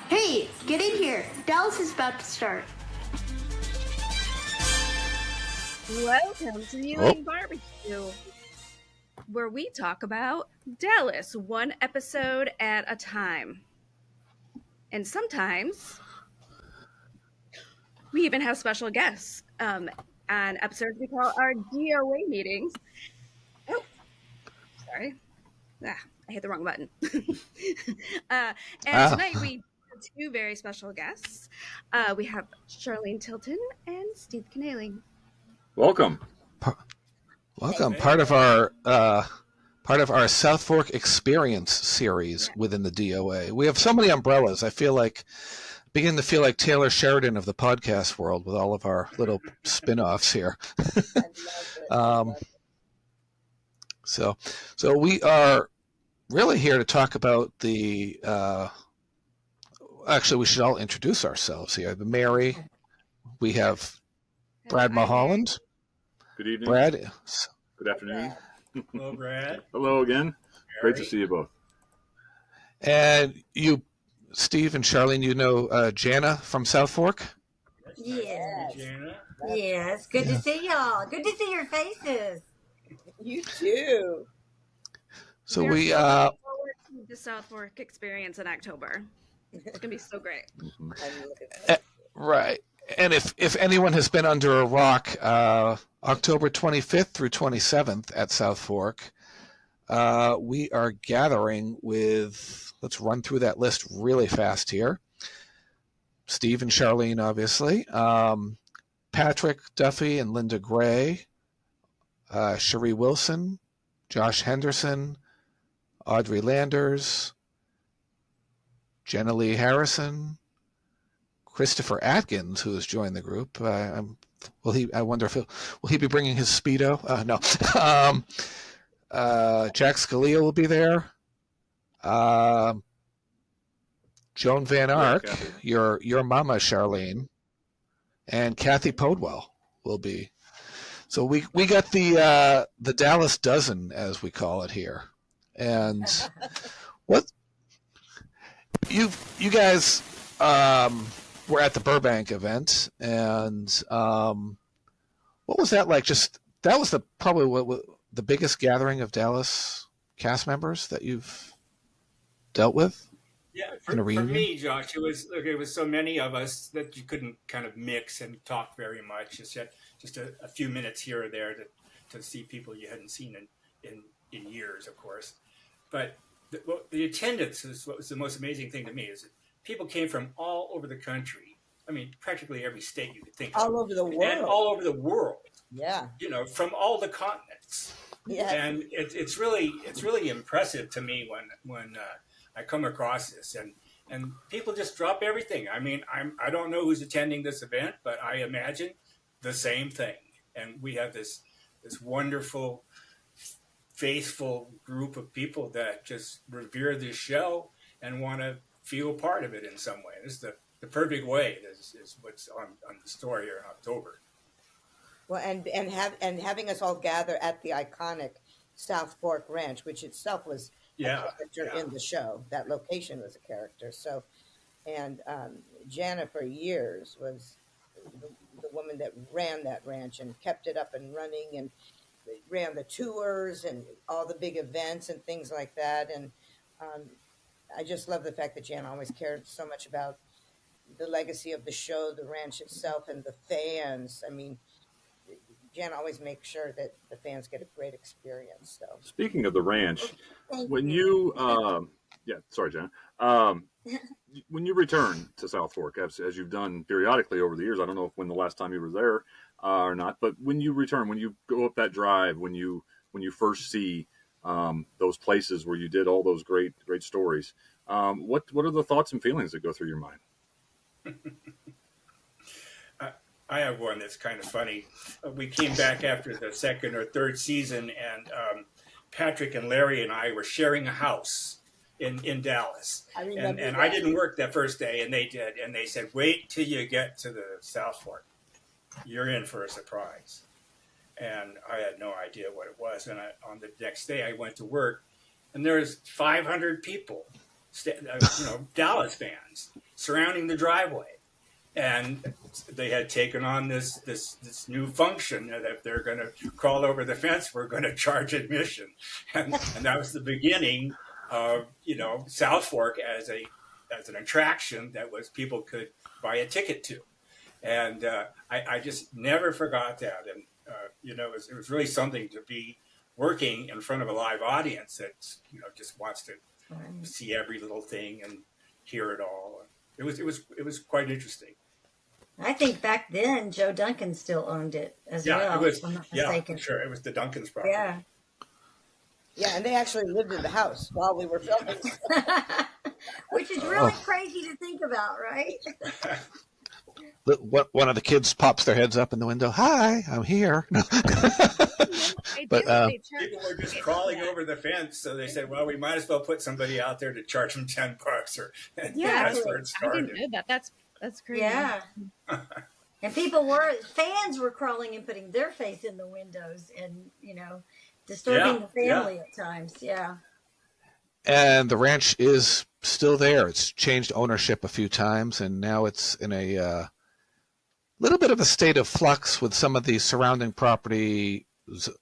Hey, get in here. Dallas is about to start. Welcome to Ewing Barbecue, where we talk about Dallas one episode at a time. And sometimes we even have special guests on episodes we call our DOA meetings. Oh, sorry. I hit the wrong button. Tonight we have two very special guests. We have Charlene Tilton and Steve Kanaly. Welcome. Welcome. Part of our Southfork Experience series within the DOA. We have so many umbrellas. I begin to feel like Taylor Sheridan of the podcast world with all of our little spin-offs here. So we are really here to talk about the. Actually, we should all introduce ourselves here. Mary, we have Brad Mulholland. Good evening. Brad. Good afternoon. Hello, Brad. Hello again. Mary. Great to see you both. And you, Steve and Charlene, you know Jana from Southfork? Yes. Jana. Yes. Good to see y'all. Good to see your faces. You too. So We're we looking forward to the Southfork Experience in October. It's gonna be so great. right. And if anyone has been under a rock, October 25th through 27th at Southfork, we are gathering with, let's run through that list really fast here. Steve and Charlene, obviously. Patrick Duffy and Linda Gray. Cherie Wilson. Josh Henderson. Audrey Landers. Jenna Lee Harrison. Christopher Atkins, who has joined the group. I wonder if will he be bringing his Speedo? No. Jack Scalia will be there. Joan Van Ark, your mama, Charlene, and Kathy Podwell will be. So we got the Dallas dozen, as we call it here. And what you guys were at the Burbank event, and what was that like? That was probably the biggest gathering of Dallas cast members that you've dealt with. Yeah, for me, Josh, it was so many of us that you couldn't kind of mix and talk very much. Just a few minutes here or there to see people you hadn't seen in years, of course. But the attendance is what was the most amazing thing to me. Is that people came from all over the country. I mean, practically every state you could think of. All over the world. And all over the world. Yeah. From all the continents. Yeah. And it's really impressive to me when I come across this and people just drop everything. I mean, I don't know who's attending this event, but I imagine the same thing. And we have this wonderful, faithful group of people that just revere this show and want to feel part of it in some way. This is the perfect way. This is what's on the story here in October. Well, and having us all gather at the iconic Southfork Ranch, which itself was a character in the show. That location was a character. So, and Jana for years was the woman that ran that ranch and kept it up and running and ran the tours and all the big events and things like that. And I just love the fact that Jana always cared so much about the legacy of the show, the ranch itself, and the fans. I mean, Jan always makes sure that the fans get a great experience. So, speaking of the ranch, when sorry, Jen. When you return to Southfork, as you've done periodically over the years, I don't know when the last time you were there or not, but when you return, when you go up that drive, when you first see those places where you did all those great stories, what are the thoughts and feelings that go through your mind? I have one that's kind of funny. We came back after the second or third season, and Patrick and Larry and I were sharing a house in Dallas. And I didn't work that first day, and they did. And they said, wait till you get to the Southfork. You're in for a surprise. And I had no idea what it was. And on the next day, I went to work, and there was 500 people Dallas fans surrounding the driveway. And they had taken on this new function that if they're going to crawl over the fence, we're going to charge admission. And that was the beginning of, South Fork as an attraction that was people could buy a ticket to. And I just never forgot that. And, it was really something to be working in front of a live audience that, just wants to see every little thing and hear it all. It was quite interesting. I think back then Joe Duncan still owned it as well. It was, if I'm not mistaken. Sure. It was the Duncan's property. Yeah. Yeah, and they actually lived in the house while we were filming. Which is really crazy to think about, right? One of the kids pops their heads up in the window. Hi, I'm here. No. But people were just crawling over the fence, so they said, "Well, we might as well put somebody out there to charge them $10." That's where it started. I didn't know that. That's crazy. Yeah. And fans were crawling and putting their face in the windows and, disturbing the family at times. Yeah. And the ranch is still there. It's changed ownership a few times, and now it's in a little bit of a state of flux with some of the surrounding property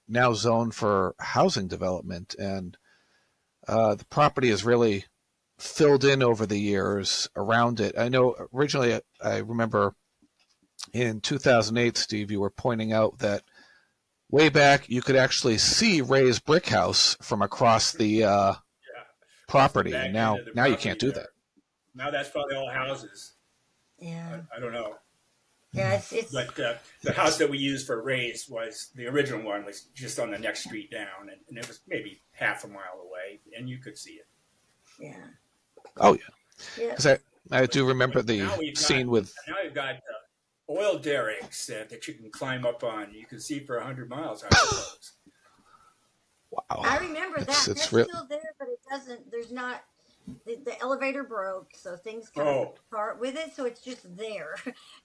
now zoned for housing development. And the property is really filled in over the years around it. I know originally, I remember in 2008, Steve, you were pointing out that way back you could actually see Ray's brick house from across the property. And now you can't do that. Now that's probably all houses. Yeah. I don't know. Yeah, it's But the house that we used for Ray's was the original one was just on the next street down, and it was maybe half a mile away, and you could see it. Yeah. Oh yeah. Because I do remember the scene with. Now you've got oil derricks that you can climb up on. You can see for 100 miles. Wow. I remember that. That's still there, but it doesn't. There's not. The elevator broke, so things kind of part with it, so it's just there.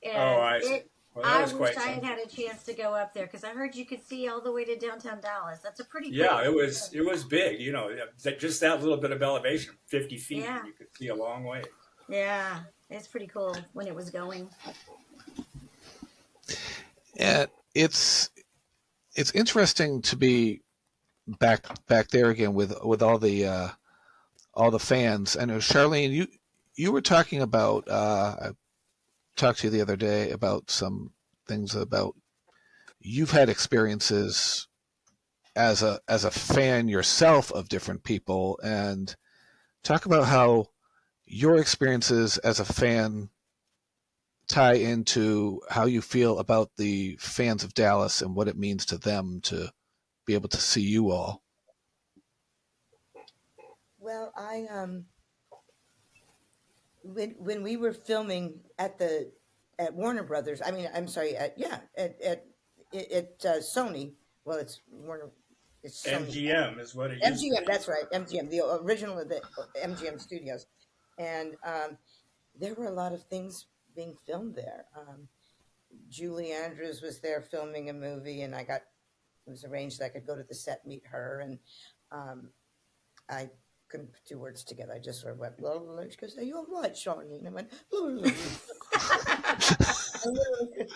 And I see. I wish I had a chance to go up there because I heard you could see all the way to downtown Dallas. That's a pretty it was big. Just that little bit of elevation, 50 feet, and you could see a long way. Yeah, it's pretty cool when it was going. And it's interesting to be back there again with all the fans. I know, Charlene, you were talking about. I talked to you the other day about some things about you've had experiences as a fan yourself of different people, and talk about how your experiences as a fan tie into how you feel about the fans of Dallas and what it means to them to be able to see you all. Well, when we were filming at Warner Brothers, I'm sorry, at Sony. Well, it's Warner. It's Sony. MGM is what it is. MGM, that's right. MGM, the original of the MGM Studios, and there were a lot of things being filmed there. Julie Andrews was there filming a movie, and it was arranged that I could go to the set, meet her, and I couldn't put two words together. I just sort of went, blah, blah, blah. She goes, "Are you all right, Charlene?" And I went, blah, blah, blah. I literally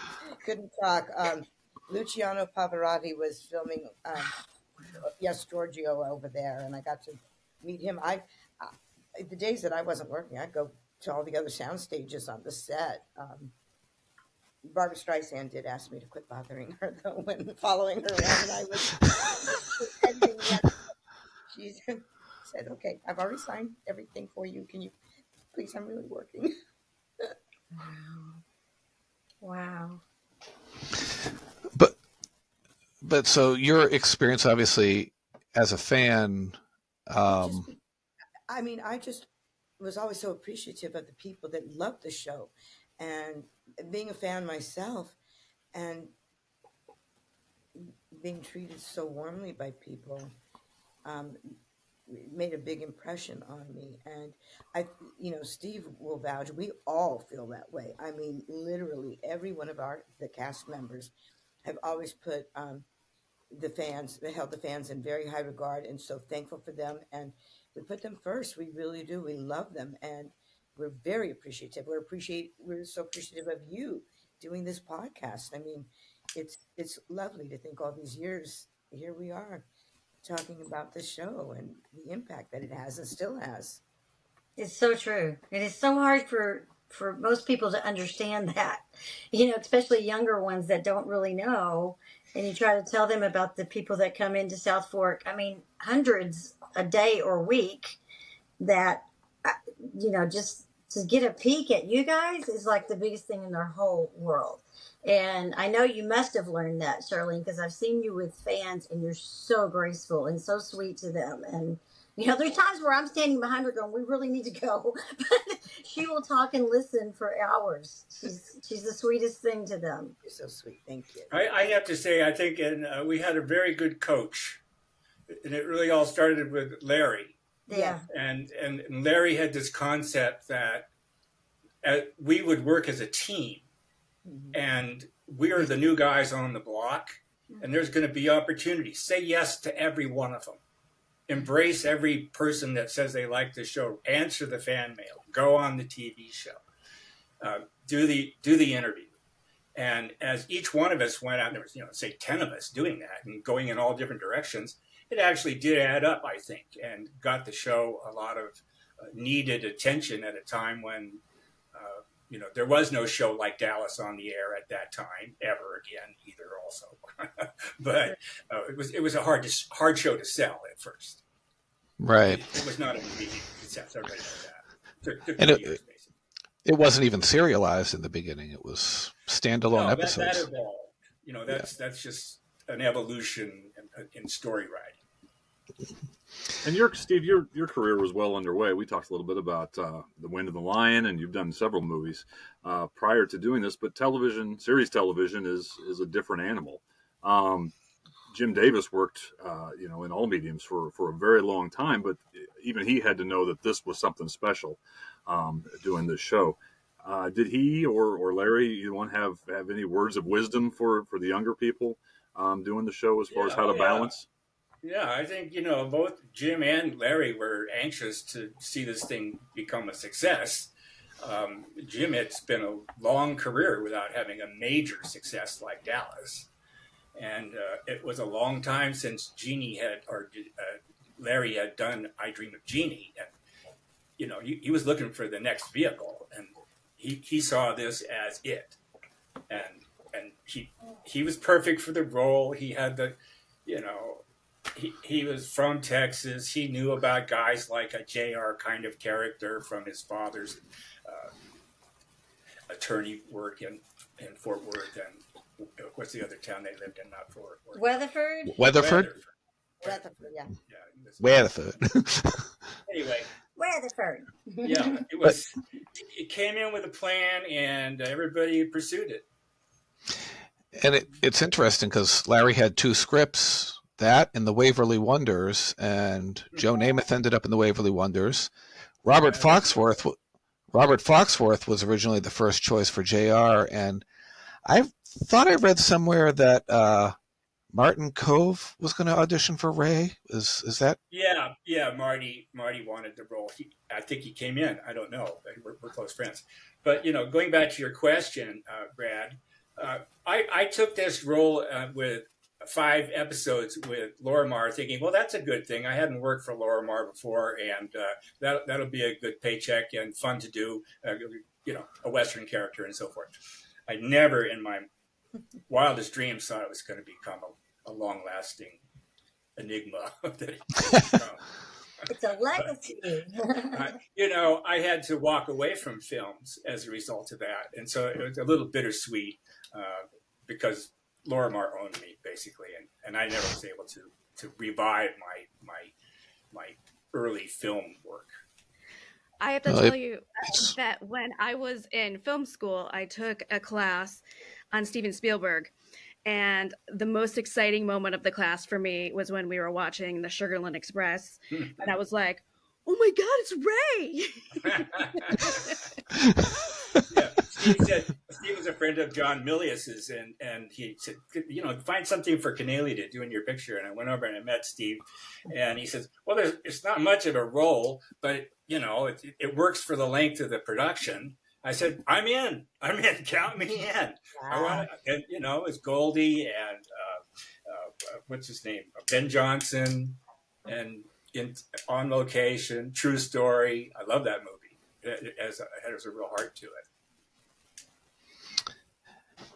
couldn't talk. Luciano Pavarotti was filming, Yes, Giorgio over there, and I got to meet him. The days that I wasn't working, I'd go to all the other sound stages on the set. Barbra Streisand did ask me to quit bothering her, though, when following her around, and I was pretending that she said, "Okay, I've already signed everything for you. Can you please? I'm really working." Wow. But so your experience, obviously, as a fan. I just was always so appreciative of the people that loved the show, and being a fan myself, and being treated so warmly by people. Made a big impression on me, and Steve will vouch. We all feel that way. I mean, literally every one of the cast members have always put they held the fans in very high regard, and so thankful for them. And put them first. We really do. We love them, and we're very appreciative. We're so appreciative of you doing this podcast. I mean, it's lovely to think all these years here we are talking about the show and the impact that it has and still has. It's so true. It is so hard for most people to understand that, especially younger ones that don't really know. And you try to tell them about the people that come into South Fork. I mean, hundreds a day or week that, just to get a peek at you guys is like the biggest thing in their whole world. And I know you must have learned that, Charlene, because I've seen you with fans and you're so graceful and so sweet to them. And, there's times where I'm standing behind her going, we really need to go. But she will talk and listen for hours. She's the sweetest thing to them. You're so sweet. Thank you. I have to say, I think we had a very good coach. And it really all started with Larry. Yeah. And Larry had this concept that we would work as a team. Mm-hmm. And we are the new guys on the block. Mm-hmm. And there's going to be opportunities. Say yes to every one of them. Embrace every person that says they like the show. Answer the fan mail. Go on the TV show. Do the interview. And as each one of us went out, there was, say 10 of us doing that and going in all different directions, it actually did add up, I think, and got the show a lot of needed attention at a time when, there was no show like Dallas on the air at that time, ever again, either also. But it was a hard show to sell at first. Right. It was not an immediate success. Everybody knows that. And it wasn't even serialized in the beginning. It was standalone episodes. That evolved. That's just an evolution in story writing. And Steve, your career was well underway. We talked a little bit about The Wind and the Lion, and you've done several movies prior to doing this. But series television is a different animal. Jim Davis worked, in all mediums for a very long time, but even he had to know that this was something special doing this show. Did he or Larry, have any words of wisdom for the younger people doing the show as far as how to balance? Yeah, I think, both Jim and Larry were anxious to see this thing become a success. Jim had spent a long career without having a major success like Dallas. And it was a long time since Larry had done I Dream of Jeannie. And, he was looking for the next vehicle. And he saw this as it. And he was perfect for the role. He had he was from Texas. He knew about guys like a JR kind of character from his father's attorney work in Fort Worth. And what's the other town they lived in? Not Fort Worth. Weatherford. Weatherford, yeah. Weatherford. Anyway. Weatherford. Yeah, it came in with a plan, and everybody pursued it. And it's interesting because Larry had two scripts, that and The Waverly Wonders, and Joe Namath ended up in The Waverly Wonders. Robert Foxworth was originally the first choice for JR, and I thought I read somewhere that Martin Cove was going to audition for Ray. Is that? Yeah. Marty wanted the role. I think he came in. I don't know. We're close friends. But going back to your question, Brad, I took this role with 5 episodes with Lorimar, thinking, well, that's a good thing. I hadn't worked for Lorimar before, and that'll be a good paycheck and fun to do. A Western character and so forth. I never, in my wildest dreams, thought it was going to become a long-lasting enigma. It's a legacy. I had to walk away from films as a result of that, and so it was a little bittersweet because Lorimar owned me basically, and I never was able to revive my early film work. I have to tell you that when I was in film school, I took a class on Steven Spielberg. And the most exciting moment of the class for me was when we were watching the Sugarland Express. And I was like, oh my God, it's Ray. Steve was a friend of John Milius's, and he said, find something for Kanaly to do in your picture. And I went over and I met Steve, and he says, well, it's not much of a role, but it works for the length of the production. I said, I'm in, count me in. Wow. I want to, and it's Goldie and what's his name, Ben Johnson, and On Location, True Story. I love that movie. It has a real heart to it.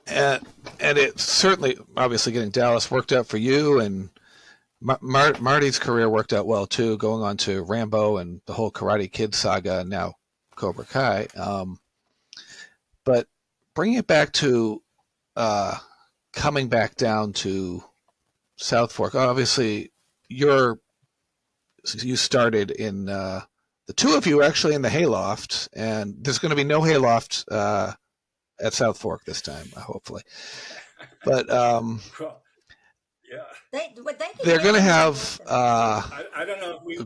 And it certainly, obviously, getting Dallas worked out for you, and Marty's career worked out well too, going on to Rambo and the whole Karate Kid saga, and now Cobra Kai. But bringing it back to coming back down to Southfork, obviously you started in the two of you actually in the hayloft, and there's going to be no hayloft at Southfork this time, hopefully. But cool. Yeah, they're going to have. I don't know if we.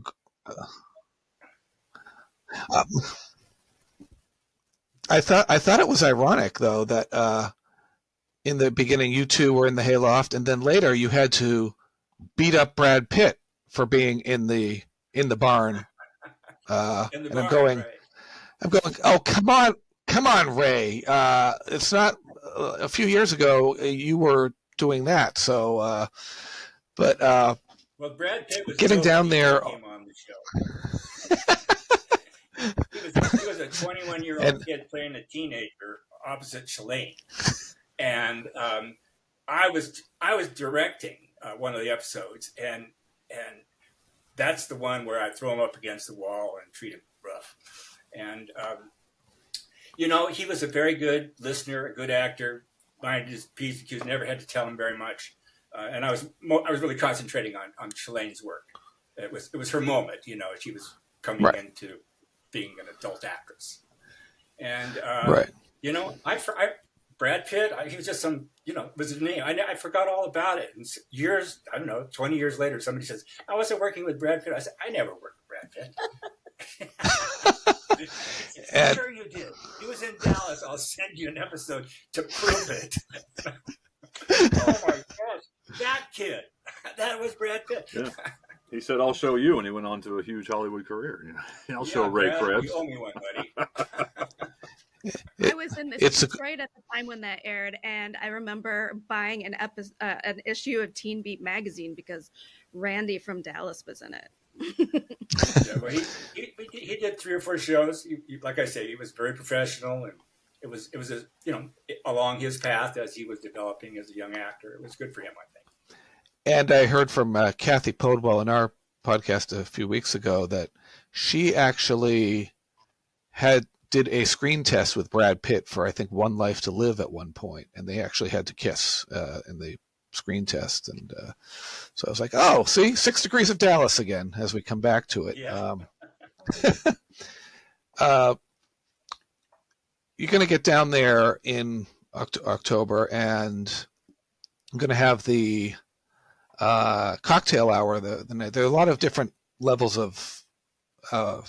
I thought it was ironic though that in the beginning you two were in the hayloft, and then later you had to beat up Brad Pitt for being in the barn. And I'm going, oh, come on, Ray. It's not a few years ago you were doing that. So, but well, Brad Pitt was getting down there. Came on the show. he was a 21-year-old kid playing a teenager opposite Charlene, and I was directing one of the episodes, and that's the one where I throw him up against the wall and treat him rough. And, he was a very good listener, a good actor, minded his P's and Q's, never had to tell him very much. And I was really concentrating on Shalane's work. It was her moment, she was coming into being an adult actress. And, Brad Pitt, he was just some, was his name. I forgot all about it. And years, 20 years later, somebody says, I wasn't working with Brad Pitt. I said, I never worked with Brad Pitt. Sure you did. He was in Dallas. I'll send you an episode to prove it. Oh my gosh. That kid. That was Brad Pitt. Yeah. He said, I'll show you. And he went on to a huge Hollywood career. I'll show Ray Krebs. You owe me one, buddy. I was in Detroit at the time when that aired, and I remember buying an issue of Teen Beat magazine because Randy from Dallas was in it. Yeah, well, he did 3 or 4 shows. Like I say, he was very professional, and it was along his path as he was developing as a young actor. It was good for him, I think. And I heard from Kathy Podwell in our podcast a few weeks ago that she actually did a screen test with Brad Pitt for, I think, One Life to Live at one point, and they actually had to kiss in the screen test. And so I was like, oh, see, 6 Degrees of Dallas again as we come back to it. Yeah. You're going to get down there in October, and I'm going to have the cocktail hour. There are a lot of different levels of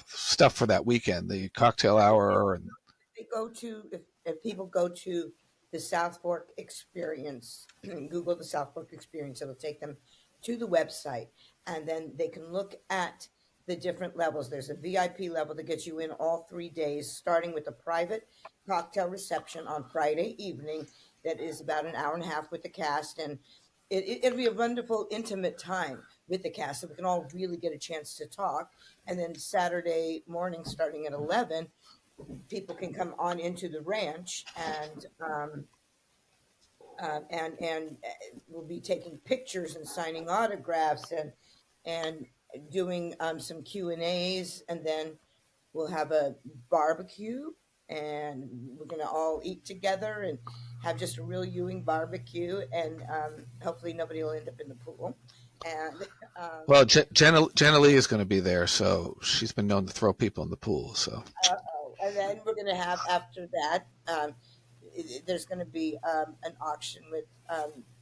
stuff for that weekend. The cocktail hour, and if people go to the Southfork Experience, Google the Southfork Experience, it'll take them to the website, and then they can look at the different levels. There's a VIP level that gets you in all 3 days, starting with a private cocktail reception on Friday evening that is about an hour and a half with the cast, and it'll be a wonderful, intimate time with the cast, so we can all really get a chance to talk. And then Saturday morning, starting at 11, people can come on into the ranch, and we'll be taking pictures and signing autographs and doing some Q&As, and then we'll have a barbecue, and we're going to all eat together and have just a real Ewing barbecue, and hopefully nobody will end up in the pool. And well, Jenna Lee is going to be there, so she's been known to throw people in the pool. So, and then we're going to have, after that, there's going to be an auction with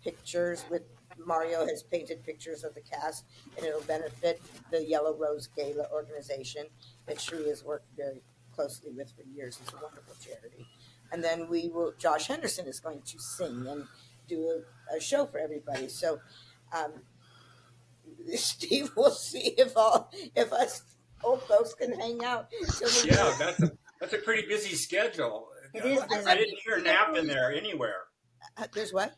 pictures. With Mario has painted pictures of the cast, and it'll benefit the Yellow Rose Gala organization that Sheree has worked very closely with for years. It's a wonderful charity. and then Josh Henderson is going to sing and do a show for everybody. So Steve will see if us old folks can hang out. Yeah, that's a pretty busy schedule. It is busy. I didn't hear nap in there anywhere. There's what?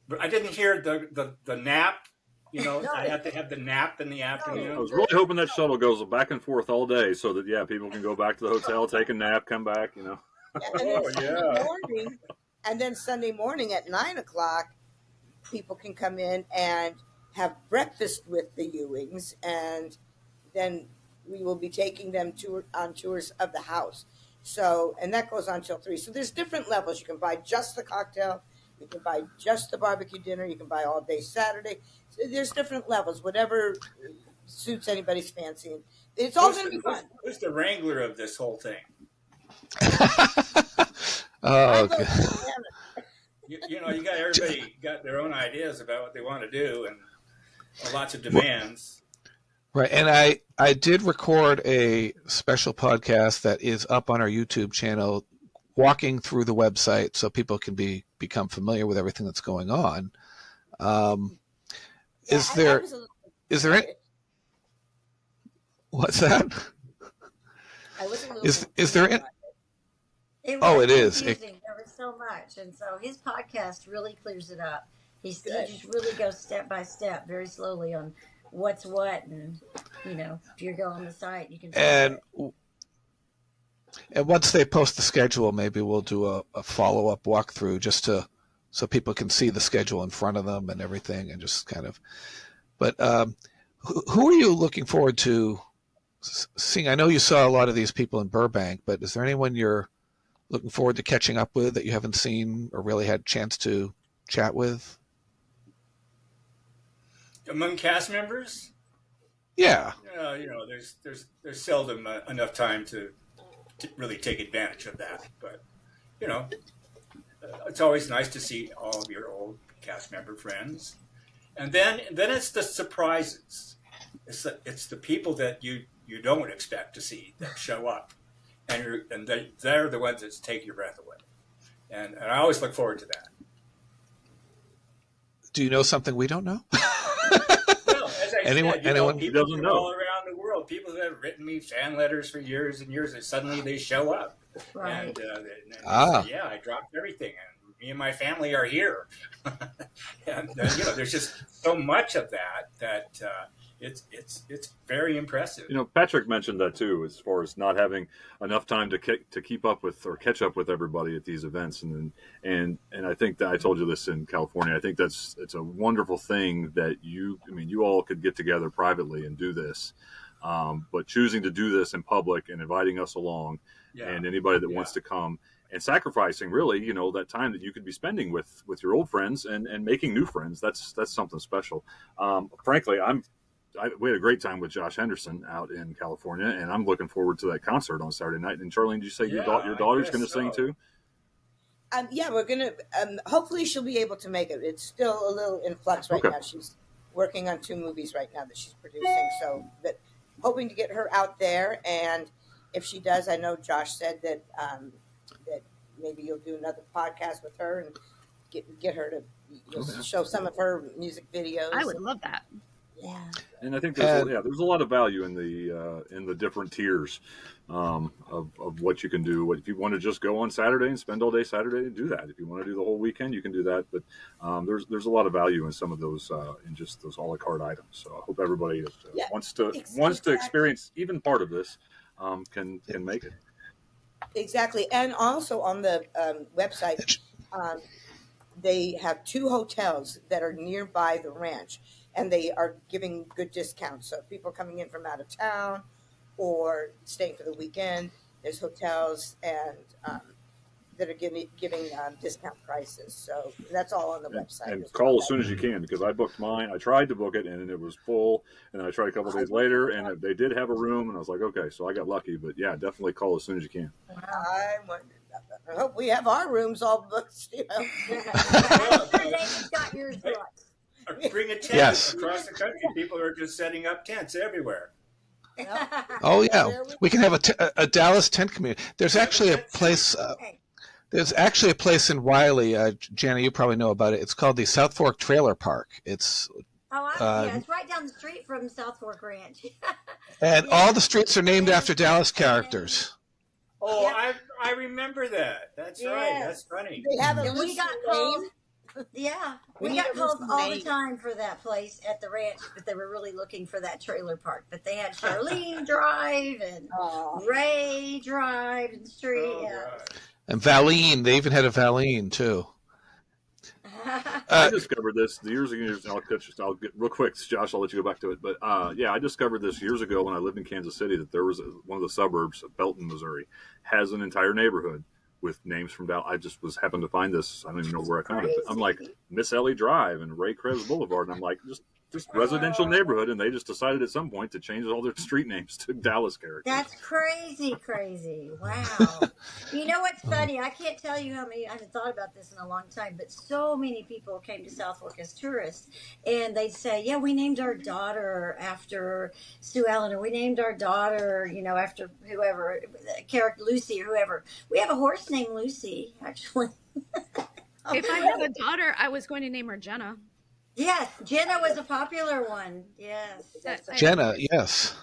But I didn't hear the nap. No. I have to have the nap in the afternoon. I was really hoping that shuttle goes back and forth all day so that, people can go back to the hotel, take a nap, come back, And then Sunday morning at 9:00, people can come in and have breakfast with the Ewings, and then we will be taking them on tours of the house. So, and that goes on till 3. So there's different levels. You can buy just the cocktail. You can buy just the barbecue dinner. You can buy all day Saturday. So there's different levels, whatever suits anybody's fancy. It's all going to be fun. Who's the wrangler of this whole thing? Okay. You got everybody got their own ideas about what they want to do and lots of demands. Right, and I did record a special podcast that is up on our YouTube channel, walking through the website so people can become familiar with everything that's going on. Is there any? What's that? Is there any? It is. There was so much, and so his podcast really clears it up. He just really goes step by step, very slowly on what's what, and if you go on the site, you can. And once they post the schedule, maybe we'll do a follow-up walkthrough just so people can see the schedule in front of them and everything, and just kind of. But who are you looking forward to seeing? I know you saw a lot of these people in Burbank, but is there anyone you're looking forward to catching up with that you haven't seen or really had a chance to chat with? Among cast members? Yeah. There's seldom enough time to really take advantage of that. But, it's always nice to see all of your old cast member friends. And then it's the surprises. It's the people that you don't expect to see that show up. And they're the ones that take your breath away. And I always look forward to that. Do you know something we don't know? Well, as I anyone people from all around the world, people that have written me fan letters for years and years, and suddenly they show up. Right. And say, I dropped everything, and me and my family are here. And there's just so much of that it's very impressive. Patrick mentioned that too, as far as not having enough time to keep up with or catch up with everybody at these events, and I think that I told you this in California. I think it's a wonderful thing that you all could get together privately and do this, but choosing to do this in public and inviting us along, and anybody that wants to come. And sacrificing really, that time that you could be spending with your old friends and making new friends. That's something special. Frankly, we had a great time with Josh Henderson out in California, and I'm looking forward to that concert on Saturday night. And Charlene, did you say your daughter's going to sing too? We're going to. Hopefully, she'll be able to make it. It's still a little in flux right now. She's working on 2 movies right now that she's producing. So, but hoping to get her out there, and if she does, I know Josh said that that maybe you'll do another podcast with her and get her to show some of her music videos. I would love that. Yeah, and I think there's a lot of value in the different tiers of what you can do. If you want to just go on Saturday and spend all day Saturday, do that. If you want to do the whole weekend, you can do that. But there's a lot of value in some of those in just those a la carte items. So I hope everybody that wants to experience even part of this can make it. Exactly, and also on the website, they have 2 hotels that are nearby the ranch. And they are giving good discounts. So if people are coming in from out of town or staying for the weekend, there's hotels and that are giving discount prices. So that's all on the website. And call as soon as you can, because I booked mine. I tried to book it, and it was full. And then I tried a couple of days later, and they did have a room. And I was like, okay, so I got lucky. But, yeah, definitely call as soon as you can. I hope we have our rooms all booked. Got yours booked. Bring a tent across the country. People are just setting up tents everywhere. Oh yeah, we can have a Dallas tent community. There's actually a place. There's actually a place in Wiley, Jana, you probably know about it. It's called the Southfork Trailer Park. It's it's right down the street from Southfork Ranch. and all the streets are named after Dallas characters. Oh, yeah. I remember that. That's right. That's funny. They have a we got called. Yeah, we got called all the time for that place at the ranch, but they were really looking for that trailer park. But they had Charlene Drive and Ray Drive and Street. And Valine. They even had a Valine, too. I discovered this years ago. I'll get real quick, Josh. I'll let you go back to it. But I discovered this years ago when I lived in Kansas City that there was one of the suburbs of Belton, Missouri, has an entire neighborhood with names from Dallas. I just happened to find this. I don't even know where I found it. I'm like Miss Ellie Drive and Ray Krebs Boulevard, and I'm like just residential neighborhood, and they just decided at some point to change all their street names to Dallas characters. That's crazy. Wow. You know what's funny? I can't tell you how many, I haven't thought about this in a long time, but so many people came to Southfork as tourists, and they'd say, yeah, we named our daughter after Sue Ellen, or we named our daughter, after whoever, character Lucy or whoever. We have a horse named Lucy, actually. If I had a daughter, I was going to name her Jenna. Yes, Jenna was a popular one. Yes. Jenna, yes.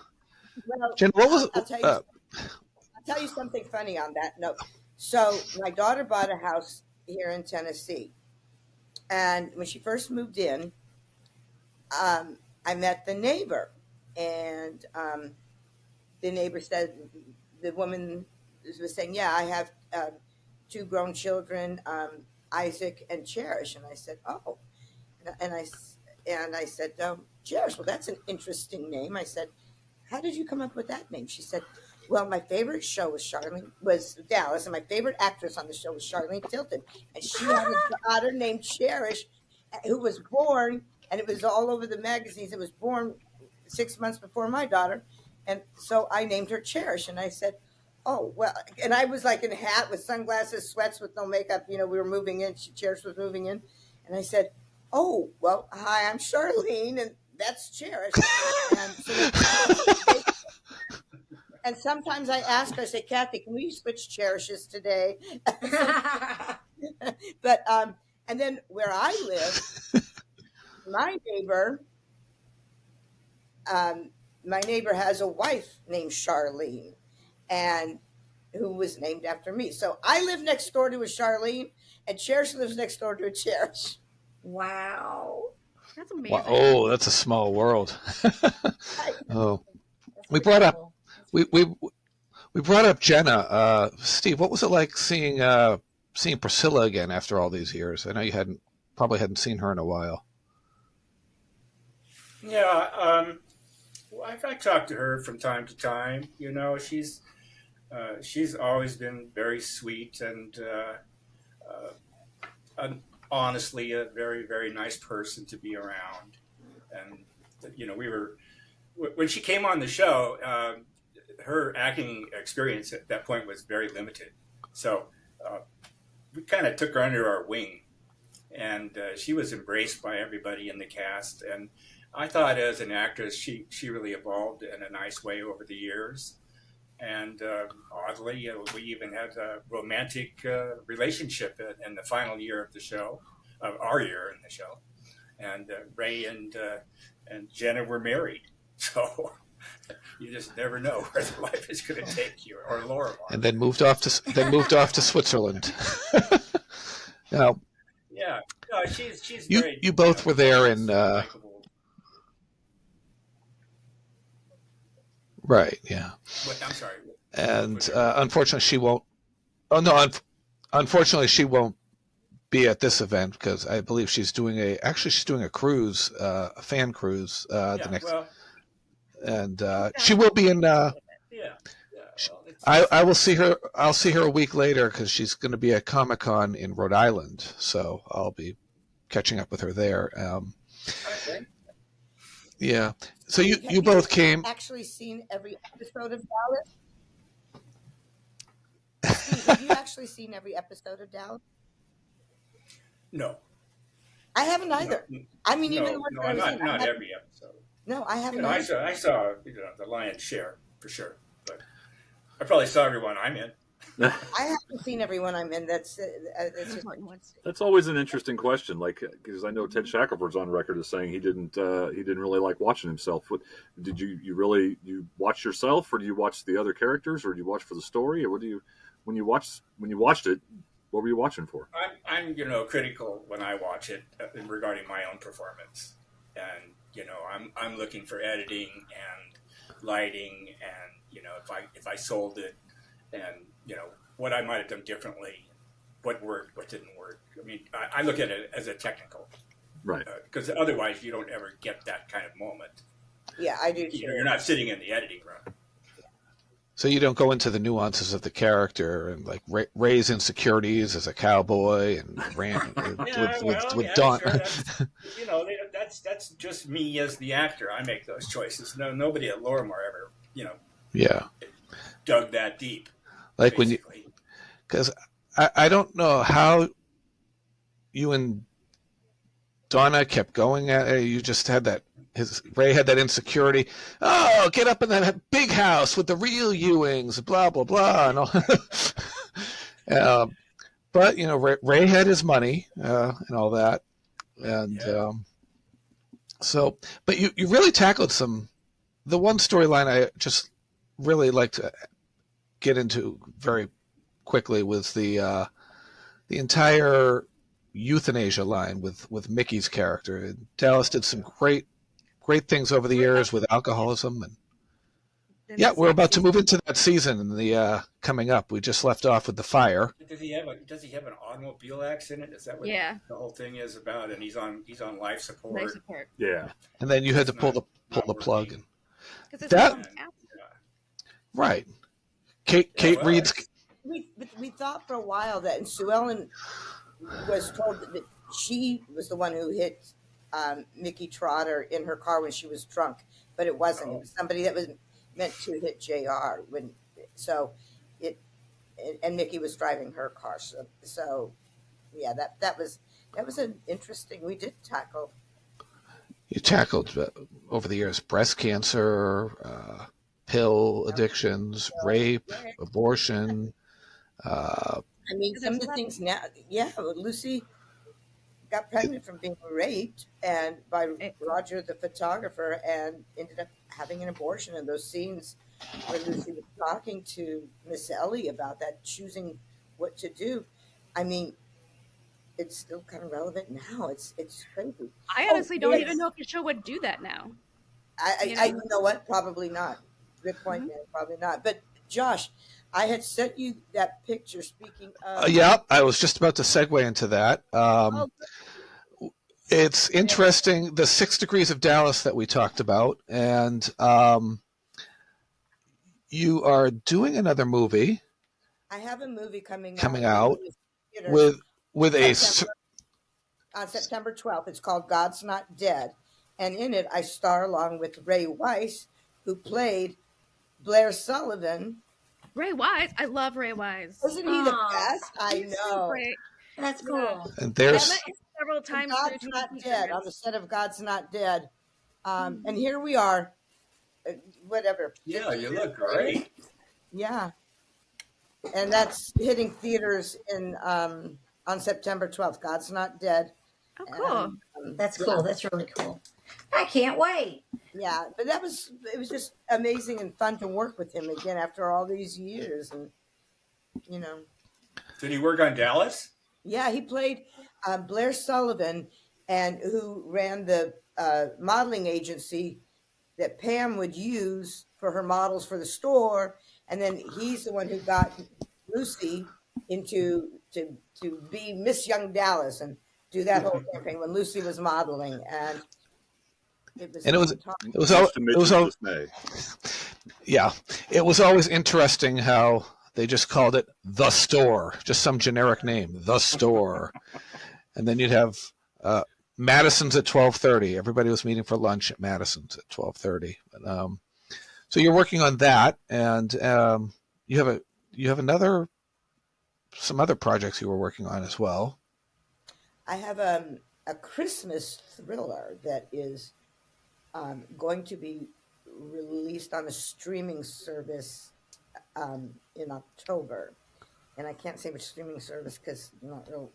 Well, Jenna, what was I'll tell you something funny on that note. So my daughter bought a house here in Tennessee. And when she first moved in, I met the neighbor. And the neighbor said, the woman was saying, yeah, I have 2 grown children, Isaac and Cherish. And I said, oh. And I said, Cherish, well, that's an interesting name. I said, how did you come up with that name? She said, well, my favorite show was Dallas, and my favorite actress on the show was Charlene Tilton. And she had a daughter named Cherish who was born, and it was all over the magazines. It was born 6 months before my daughter. And so I named her Cherish. And I said, oh, well, and I was like in a hat with sunglasses, sweats with no makeup. We were moving in. Cherish was moving in. And I said, oh, well, hi, I'm Charlene, and that's Cherish. And sometimes I ask her, I say, Kathy, can we switch Cherishes today? But, and then where I live, my neighbor has a wife named Charlene, and who was named after me. So I live next door to a Charlene, and Cherish lives next door to a Cherish. Wow. That's amazing. Wow. Oh, that's a small world. Oh, we brought up Jenna. Steve, what was it like seeing Priscilla again after all these years? I know you probably hadn't seen her in a while. Yeah, I talk to her from time to time. She's always been very sweet and honestly a very, very nice person to be around. And when she came on the show, her acting experience at that point was very limited. So we kind of took her under our wing, and she was embraced by everybody in the cast. And I thought as an actress, she really evolved in a nice way over the years. And oddly, we even had a romantic relationship in the final year of the show, our year in the show. And Ray and Jenna were married. So you just never know where the life is going to take you, or Laura. And then moved off to Switzerland. Now, yeah, no, she's you very, you both were there in. Right. Yeah. I'm sorry. And unfortunately, she won't. Oh no! Unfortunately, she won't be at this event because I believe she's doing a cruise, a fan cruise. The next. Well, and she will be in. yeah. I will see her. I'll see her a week later because she's going to be at Comic-Con in Rhode Island. So I'll be catching up with her there. Okay. Yeah. So you both came. Actually seen every episode of Dallas? Steve, have you actually seen every episode of Dallas? No. I haven't either. No, I mean, even no, the no, ones that not every episode. No, I haven't. I saw the lion's share for sure, but I probably saw everyone I'm in. I haven't seen everyone I'm in. That's That's always an interesting question. Like, because I know Ted Shackelford's on record as saying he didn't really like watching himself. Did you watch yourself, or do you watch the other characters, or do you watch for the story, or when you watched it, what were you watching for? I'm critical when I watch it regarding my own performance, and I'm looking for editing and lighting, and if I sold it, and what I might have done differently, what worked, what didn't work. I mean, I look at it as a technical, right? Because otherwise, you don't ever get that kind of moment. Yeah, I do. You're not sitting in the editing room. So you don't go into the nuances of the character and like Ray's insecurities as a cowboy and with Dawn. Sure. That's just me as the actor. I make those choices. Nobody at Lorimar ever, dug that deep. Like basically. Because I don't know how you and Donna kept going at it. You just had that. Ray had that insecurity. Oh, get up in that big house with the real Ewings, blah blah blah, and all. But Ray had his money and all that, and so. But you really tackled the one storyline I just really like to get into very quickly was the entire euthanasia line with Mickey's character. Dallas did some great things over the years with alcoholism, and we're about to move into that season in the coming up. We just left off with the fire. Does he have an automobile accident? Is that what the whole thing is about? And he's on life support. Life support. Yeah. And then you had to pull the plug. And that right. Kate Reed's. We thought for a while that Sue Ellen was told that she was the one who hit Mickey Trotter in her car when she was drunk, but it wasn't. It was somebody that was meant to hit JR and Mickey was driving her car. So yeah, that was an interesting. We did tackle. You tackled over the years breast cancer, pill addictions, rape, abortion. I mean, some of the things now. Yeah, Lucy got pregnant from being raped and by Roger the photographer, and ended up having an abortion. And those scenes where Lucy was talking to Miss Ellie about that, choosing what to do. I mean, it's still kind of relevant now. It's crazy. I honestly don't even know if the show would do that now. You know what? Probably not. Good point, man. Probably not. But Josh, I had sent you that picture. Speaking of, I was just about to segue into that. It's interesting, the 6 Degrees of Dallas that we talked about, and you are doing another movie. I have a movie coming out with on September 12th. It's called God's Not Dead, and in it I star along with Ray Weiss, who played Blair Sullivan. Ray Wise, I love Ray Wise. Isn't he the best? I know. That's cool. And there's several times. God's Not Dead on the set of God's Not Dead, and here we are. Whatever. Yeah, you look great. Yeah, and that's hitting theaters on September 12th. God's Not Dead. Oh, cool. That's cool. That's really cool. I can't wait. Yeah, but it was just amazing and fun to work with him again after all these years, and Did he work on Dallas? Yeah, he played Blair Sullivan, and who ran the modeling agency that Pam would use for her models for the store, and then he's the one who got Lucy to be Miss Young Dallas and do that whole campaign when Lucy was modeling, and it was always interesting how they just called it The Store, just some generic name, The Store. And then you'd have Madison's at 12:30. Everybody was meeting for lunch at Madison's at 12:30. So you're working on that, and you have some other projects you were working on as well. I have a Christmas thriller that is going to be released on a streaming service in October. and I can't say which streaming service because not real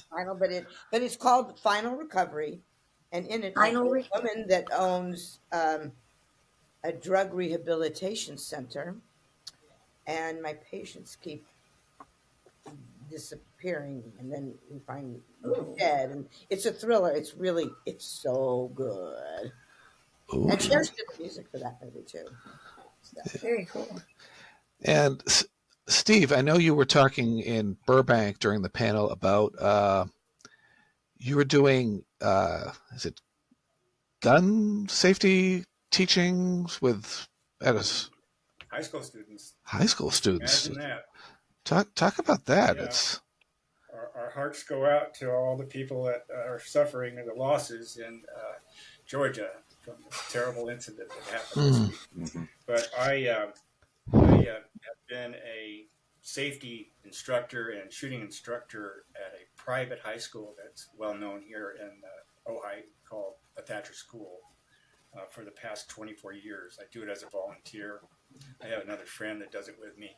final, but it's called Final Recovery, and in it, a woman that owns a drug rehabilitation center, and my patients keep disappearing, and then we find them dead, and it's a thriller. It's so good. Ooh. And Cher's did the music for that movie too. So. Very cool. And Steve, I know you were talking in Burbank during the panel about you were doing is it gun safety teachings with high school students. High school students. Imagine that. Talk about that. Yeah. It's our hearts go out to all the people that are suffering the losses in Georgia from this terrible incident that happened this week. Mm-hmm. But I have been a safety instructor and shooting instructor at a private high school that's well known here in Ojai called a Thatcher School for the past 24 years. I do it as a volunteer. I have another friend that does it with me.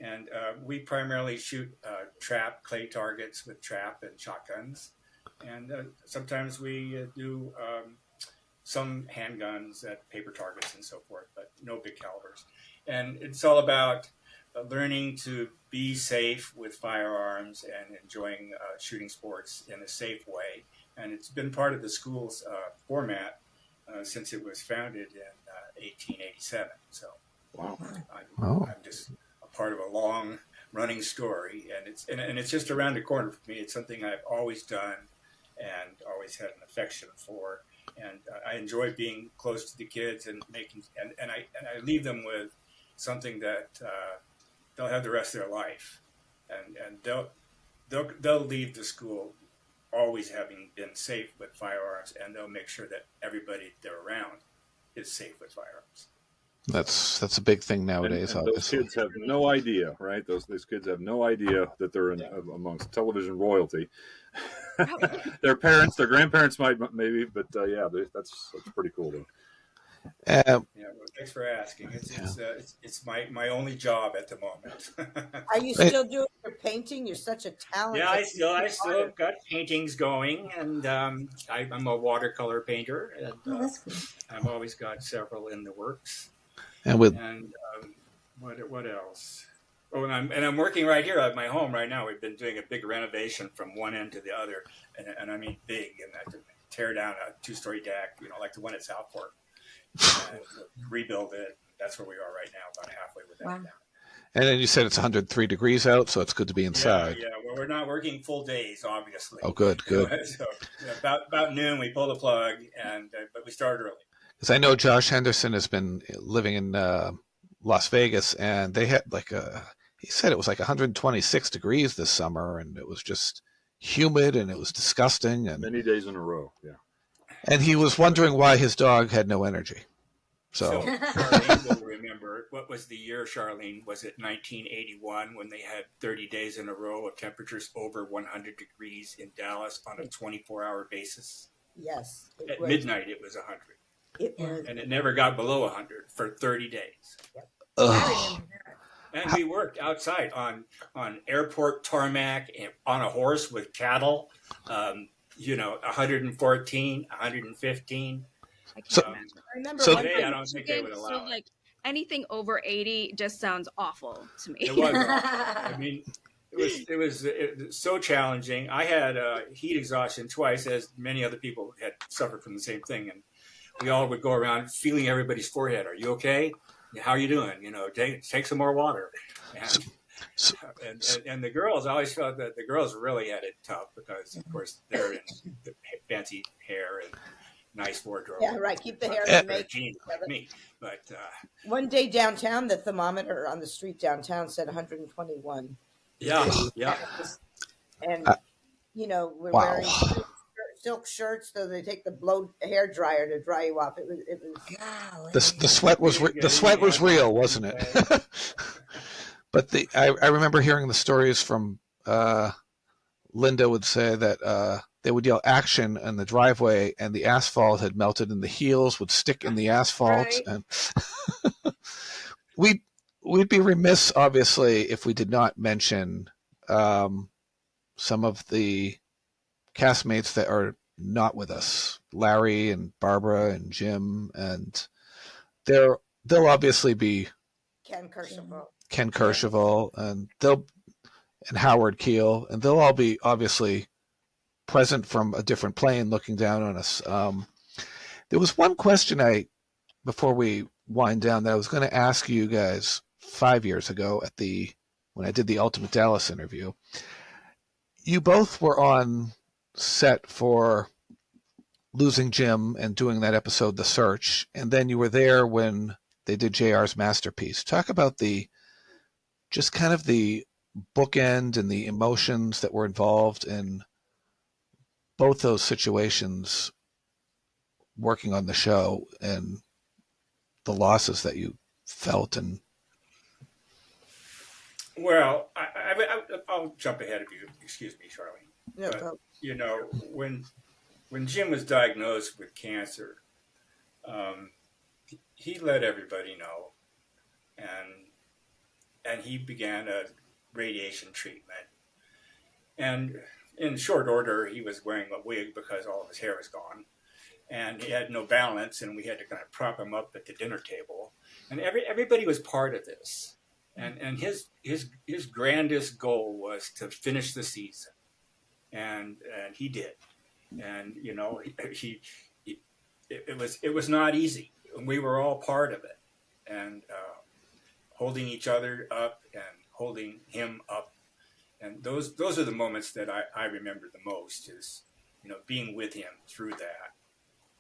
And we primarily shoot trap, clay targets with trap and shotguns. And sometimes we do some handguns at paper targets and so forth, but no big calibers. And it's all about learning to be safe with firearms and enjoying shooting sports in a safe way. And it's been part of the school's format since it was founded in 1887. So wow. I'm just a part of a long running story, and it's just around the corner for me. It's something I've always done and always had an affection for. And I enjoy being close to the kids and I leave them with something that they'll have the rest of their life, and they'll leave the school always having been safe with firearms, and they'll make sure that everybody they're around is safe with firearms. That's a big thing nowadays. And those kids have no idea, right? Those kids have no idea that they're amongst television royalty. Their parents, their grandparents might maybe, but that's pretty cool though. Well, thanks for asking. It's my only job at the moment. Are you still doing your painting? You're such a talented. Yeah, I still got paintings going, and I'm a watercolor painter, and I've always got several in the works. And what else? Oh, and I'm working right here at my home right now. We've been doing a big renovation from one end to the other, and I mean big, and I have to tear down a 2-story deck, like the one at Southfork. And rebuild it. That's where we are right now, about halfway with that. Wow. And then you said it's 103 degrees out, so it's good to be inside. Yeah. Well, we're not working full days, obviously. Oh, good. So about noon, we pull the plug, but we started early. Because I know Josh Henderson has been living in Las Vegas, and they had he said it was like 126 degrees this summer, and it was just humid, and it was disgusting. And many days in a row, yeah. And he was wondering why his dog had no energy. So Charlene will remember, what was the year, Charlene? Was it 1981 when they had 30 days in a row of temperatures over 100 degrees in Dallas on a 24-hour basis? Yes. At midnight, it was 100. It was. And it never got below 100 for 30 days. Yep. And we worked outside on airport tarmac and on a horse with cattle. 114, 115. I can't So- imagine. I remember So- one Today, I time- don't think they would allow it. Anything over 80 just sounds awful to me. It was. I mean, it was so challenging. I had heat exhaustion twice, as many other people had suffered from the same thing, and we all would go around feeling everybody's forehead. Are you okay? How are you doing? Take some more water. And the girls, I always felt that the girls really had it tough because, of course, they're in the fancy hair and nice wardrobe. Yeah, right. Keep the hair and in the make. jeans like me. But one day downtown, the thermometer on the street downtown said 121. Yeah. And we're wearing silk shirts, so they take the blow hair dryer to dry you off. It was. the sweat was real, wasn't it? But I remember hearing the stories from Linda would say that they would yell action in the driveway, and the asphalt had melted, and the heels would stick in the asphalt. Right. And we we'd be remiss, obviously, if we did not mention some of the castmates that are not with us, Larry and Barbara and Jim, and they'll obviously be Ken Kercheval, and Howard Keel, and they'll all be obviously present from a different plane looking down on us. There was one question before we wind down that I was going to ask you guys 5 years ago when I did the Ultimate Dallas interview. You both were on set for Losing Jim and doing that episode, The Search, and then you were there when they did JR's Masterpiece. Talk about just kind of the bookend and the emotions that were involved in both those situations working on the show and the losses that you felt. And well, I'll jump ahead of you. Excuse me, Charlene. No, but, you know, when Jim was diagnosed with cancer, he let everybody know, and he began a radiation treatment. And in short order, he was wearing a wig because all of his hair was gone, and he had no balance, and we had to kind of prop him up at the dinner table. And everybody was part of this. And his grandest goal was to finish the season, and he did. And you know, it was not easy. We were all part of it, and holding each other up and holding him up. And those are the moments that I remember the most, is, you know, being with him through that.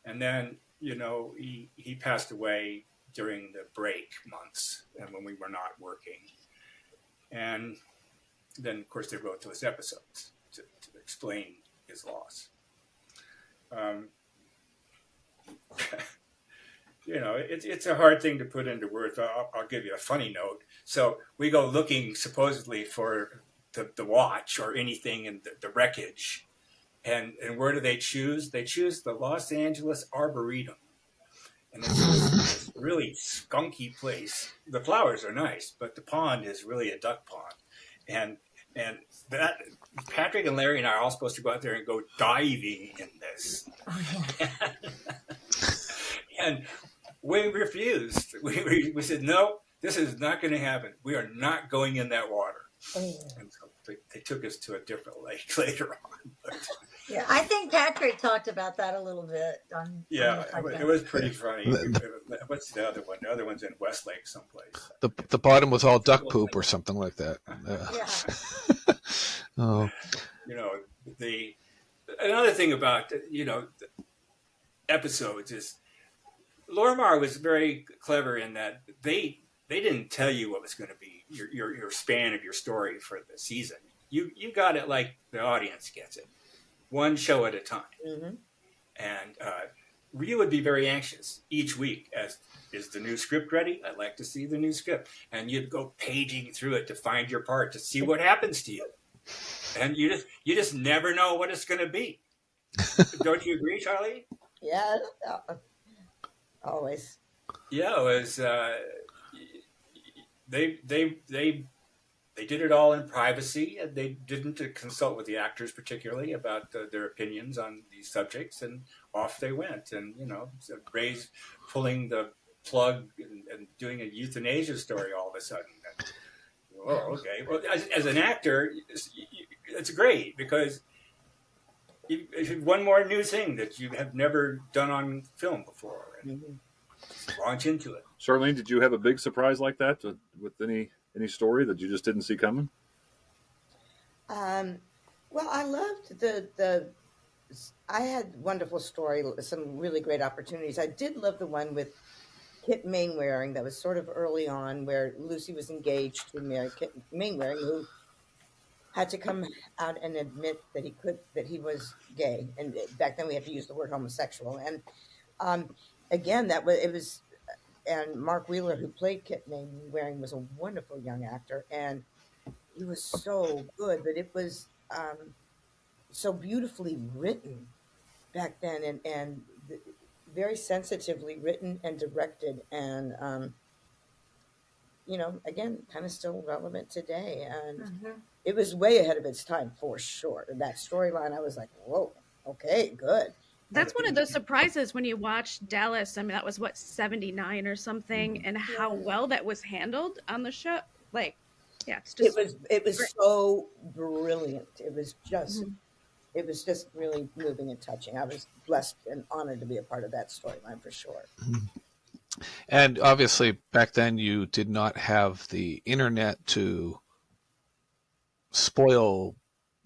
And then, you know, he passed away during the break months and when we were not working. And then, of course, they wrote those episodes to explain his loss. You know, it's a hard thing to put into words. I'll give you a funny note. So we go looking supposedly for the watch or anything in the wreckage. And where do they choose? They choose the Los Angeles Arboretum. And it's this really skunky place. The flowers are nice, but the pond is really a duck pond. And that Patrick and Larry and I are all supposed to go out there and go diving in this. Oh, yeah. And we refused. We said, no, this is not going to happen. We are not going in that water. Oh. And so they took us to a different lake later on. But, yeah, I think Patrick talked about that a little bit. It was pretty funny. What's the other one? The other one's in Westlake someplace. The bottom was all duck poop or something like that. Yeah. Oh. You know, another thing about, you know, the episodes is Lorimar was very clever in that they didn't tell you what was going to be your span of your story for the season. You got it like the audience gets it, one show at a time. Mm-hmm. And you would be very anxious each week is the new script ready? I'd like to see the new script. And you'd go paging through it to find your part, to see what happens to you. And you just never know what it's going to be. Don't you agree, Charlie? Yeah, always. Yeah, it was. They did it all in privacy. They didn't consult with the actors particularly about their opinions on these subjects, and off they went. And you know, Ray's pulling the plug and doing a euthanasia story all of a sudden. And, oh, okay. Well, as an actor, it's great because it's one more new thing that you have never done on film before, and launch into it. Charlene, did you have a big surprise like that with any story that you just didn't see coming? Well, I loved I had wonderful story, some really great opportunities. I did love the one with Kit Mainwaring that was sort of early on, where Lucy was engaged to marry Kit Mainwaring, who had to come out and admit that he was gay. And back then we had to use the word homosexual. And again, and Mark Wheeler, who played Kit Mainwaring, was a wonderful young actor, and he was so good. But it was so beautifully written back then, and very sensitively written and directed, and again, kind of still relevant today. And it was way ahead of its time for sure. That storyline, I was like, whoa, okay, good. That's one of those surprises when you watch Dallas. I mean, that was what, 79 or something, and how well that was handled on the show. Like, yeah, it's just it was so brilliant. It was just really moving and touching. I was blessed and honored to be a part of that storyline for sure. And obviously back then you did not have the internet to spoil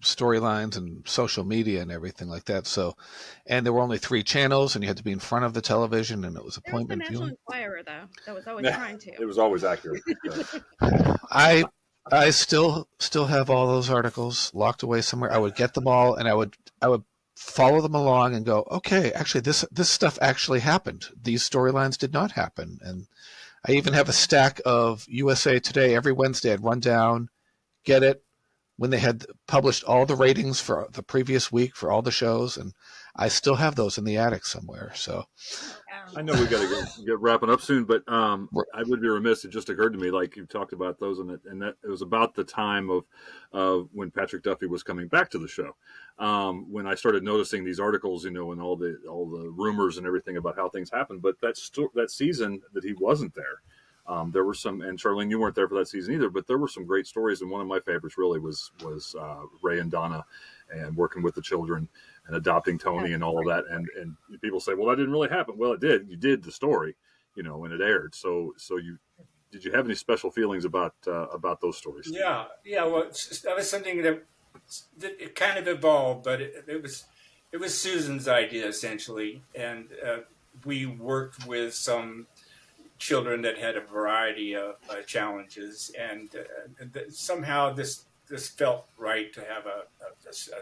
storylines and social media and everything like that. So, and there were only 3 channels, and you had to be in front of the television, and it was appointment viewing. There was the National Enquirer, though, that was always trying to. It was always accurate. I still have all those articles locked away somewhere. I would get them all, and I would follow them along and go, okay, actually this stuff actually happened. These storylines did not happen. And I even have a stack of USA Today. Every Wednesday I'd run down, get it, when they had published all the ratings for the previous week for all the shows, and I still have those in the attic somewhere. So I know we got to get wrapping up soon, but I would be remiss. It just occurred to me, like you talked about those, and that it was about the time of when Patrick Duffy was coming back to the show. When I started noticing these articles, and all the rumors and everything about how things happened, but that season that he wasn't there. There were some, and Charlene, you weren't there for that season either, but there were some great stories. And one of my favorites really was Ray and Donna, and working with the children and adopting Tony and all of that. And people say, well, that didn't really happen. Well, it did. You did the story, when it aired. So did you have any special feelings about those stories? Yeah. Well, that was something that it kind of evolved, but it was Susan's idea essentially. And we worked with some children that had a variety of challenges, and somehow this felt right to have a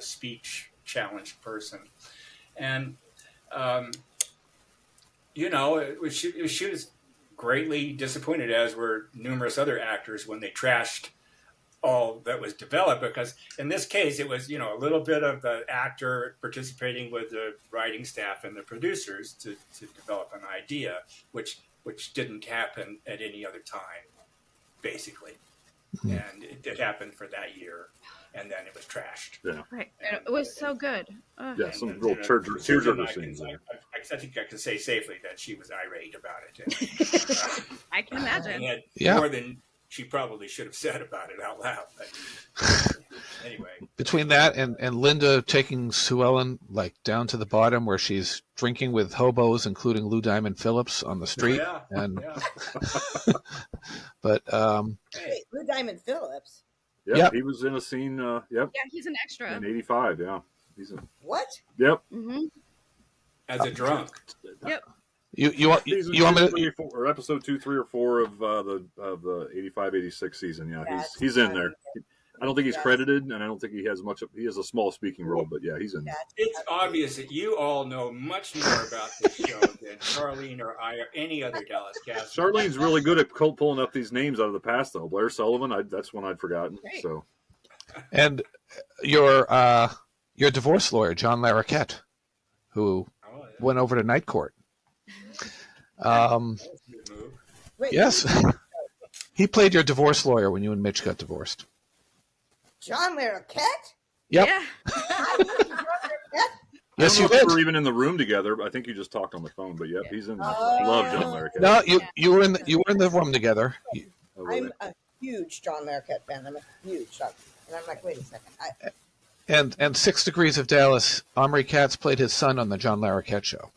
speech challenged person, and she was greatly disappointed, as were numerous other actors, when they trashed all that was developed, because in this case it was a little bit of the actor participating with the writing staff and the producers to develop an idea, which didn't happen at any other time, basically. And it happened for that year, and then it was trashed. Yeah. Right. And it was so good. Yeah, some real tearjerker scenes. I think I can say safely that she was irate about it. I can imagine. And more than she probably should have said about it out loud. But anyway. Between that and Linda taking Sue Ellen down to the bottom where she's drinking with hobos, including Lou Diamond Phillips on the street. But wait, Lou Diamond Phillips? Yeah, he was in a scene. Yeah, he's an extra. In 85, yeah. What? Yep. Mm-hmm. As a drunk. Yep. You want me to, or episode 2, 3, or 4 of the 85-86 season? Yeah, he's in there. I don't think he's credited, and I don't think he has much. He has a small speaking role, but yeah, he's in there. It's obvious that you all know much more about this show than Charlene or I or any other Dallas cast. Charlene's really good at pulling up these names out of the past, though. Blair Sullivan, that's one I'd forgotten. Great. So, and your divorce lawyer, John Larroquette, who went over to Night Court. Yes, he played your divorce lawyer when you and Mitch got divorced. John Larroquette? Yep. Yeah. Yes, you did. We were even in the room together. I think you just talked on the phone, but he's in there. I love John Larroquette. No, you were in the room together. I'm a huge John Larroquette fan. I'm a huge fan. And I'm like, wait a second. And 6 Degrees of Dallas, Omri Katz played his son on the John Larroquette show.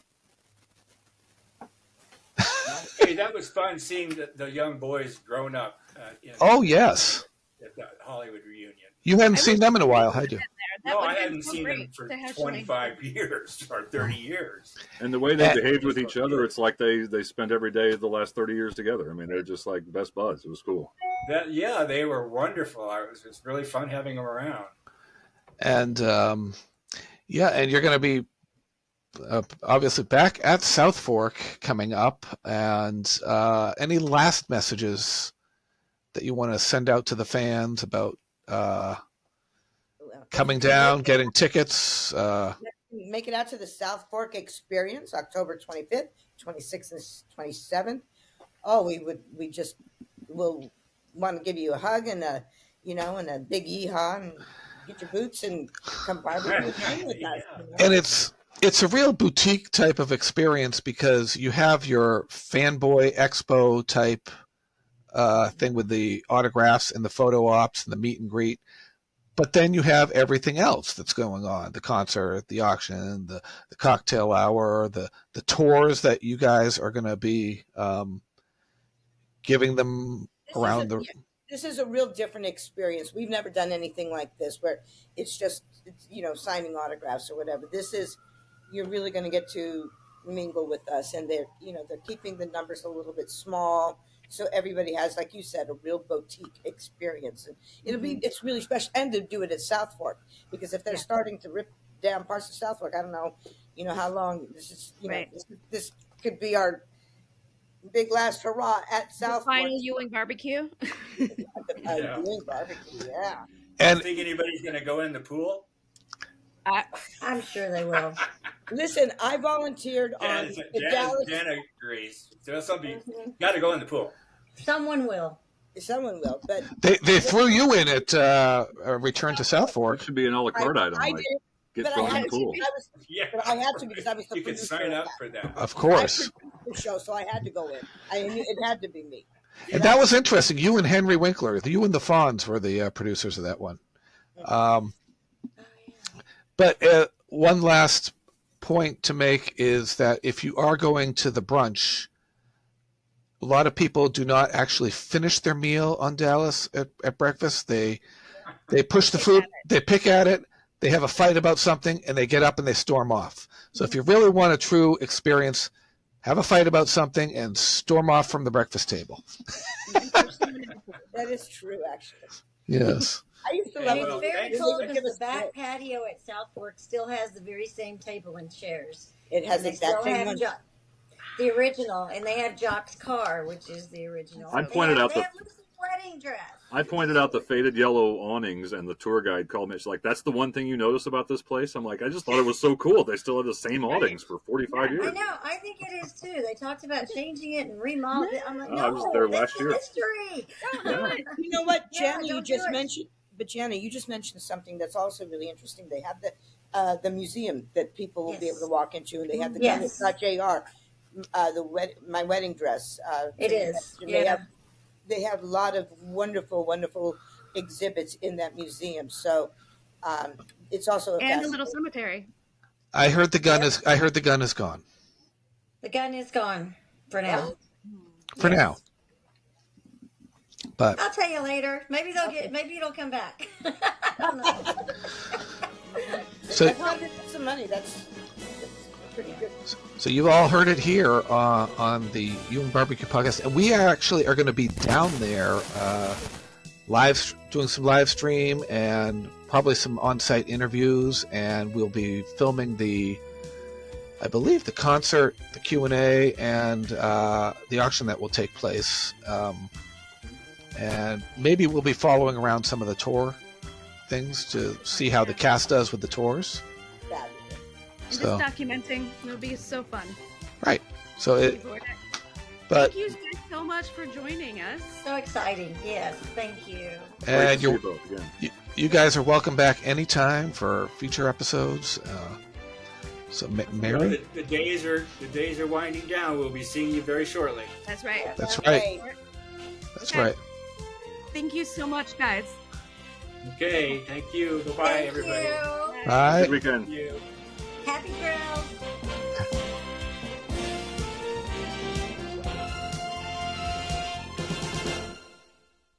Hey, that was fun seeing the young boys grown up. Yes. At the Hollywood reunion. You hadn't seen them in a while, had you? No, I hadn't seen them for 25 years or 30 years. And the way they behaved with each other, it's like they spent every day of the last 30 years together. I mean, they're just like best buds. It was cool. They were wonderful. It was really fun having them around. And, and you're going to be obviously back at Southfork coming up. And any last messages that you want to send out to the fans about coming down, getting tickets? Make it out to the Southfork Experience, October 25th, 26th, and 27th. Oh, we'll want to give you a hug and a, and a big yeehaw and get your boots and come barbecue with us. And it's a real boutique type of experience because you have your fanboy expo type thing with the autographs and the photo ops and the meet and greet. But then you have everything else that's going on, the concert, the auction, the cocktail hour, the tours that you guys are going to be giving them around the... This is a real different experience. We've never done anything like this where it's just, signing autographs or whatever. This is, you're really going to get to mingle with us. And they're keeping the numbers a little bit small. So everybody has, like you said, a real boutique experience. And it's really special. And to do it at Southfork, because if they're starting to rip down parts of Southfork, I don't know, how long this is, this could be our big last hurrah at Southfork. The final Ewing Barbecue. Ewing Barbecue, yeah. And think anybody's going to go in the pool? I'm sure they will. Listen, I volunteered on the Dallas. Jana agrees. So somebody got to go in the pool. Someone will, but they threw you in at Return to Southfork. It should be an a la carte item. I did. Get thrown in the pool. But I had to because I was the You could sign up for that. Of course. The show, so I had to go in. It had to be me. And that was interesting. You and Henry Winkler, you and the Fonz were the producers of that one. But one last point to make is that if you are going to the brunch, a lot of people do not actually finish their meal on Dallas at breakfast. They push the food, they pick at it, they have a fight about something, and they get up and they storm off. So if you really want a true experience, have a fight about something and storm off from the breakfast table. That is true, actually. Yes. I used to love it. It's very cool because the back great. patio at Southfork still has the very same table and chairs. It has the exact same one. The original, and they have Jock's car, which is the original. I pointed out they have Lucy's wedding dress. I pointed out the faded yellow awnings, and the tour guide called me. She's like, "That's the one thing you notice about this place." I'm like, "I just thought it was so cool. They still have the same awnings for 45 years." I know. I think it is too. They talked about changing it and remodeling it. I'm like, no, I was there last year. History. You know what, Jana? You just mentioned. But Jana, you just mentioned something that's also really interesting. They have the museum that people will be able to walk into, and they have the JR, my wedding dress. It is. They have a lot of wonderful exhibits in that museum. So it's also and a little cemetery. I heard the gun is gone. The gun is gone for now. For now. But I'll tell you later. Maybe it'll come back. I don't know. So some money. That's pretty good. So you've all heard it here on the Ewing Barbecue Podcast, and we actually are going to be down there, doing some live stream and probably some on-site interviews, and we'll be filming I believe the concert, the Q&A, and the auction that will take place. And maybe we'll be following around some of the tour things to see how the cast does with the tours. Just documenting. It'll be so fun. Right. So thank you guys so much for joining us. So exciting. Yes. Thank you. And you guys are welcome back anytime for future episodes. So Mary? The days are winding down. We'll be seeing you very shortly. That's right. That's right. That's right. Thank you so much, guys. Okay, thank you. Goodbye, everybody. You. Bye. Good weekend. Thank you. Happy trails.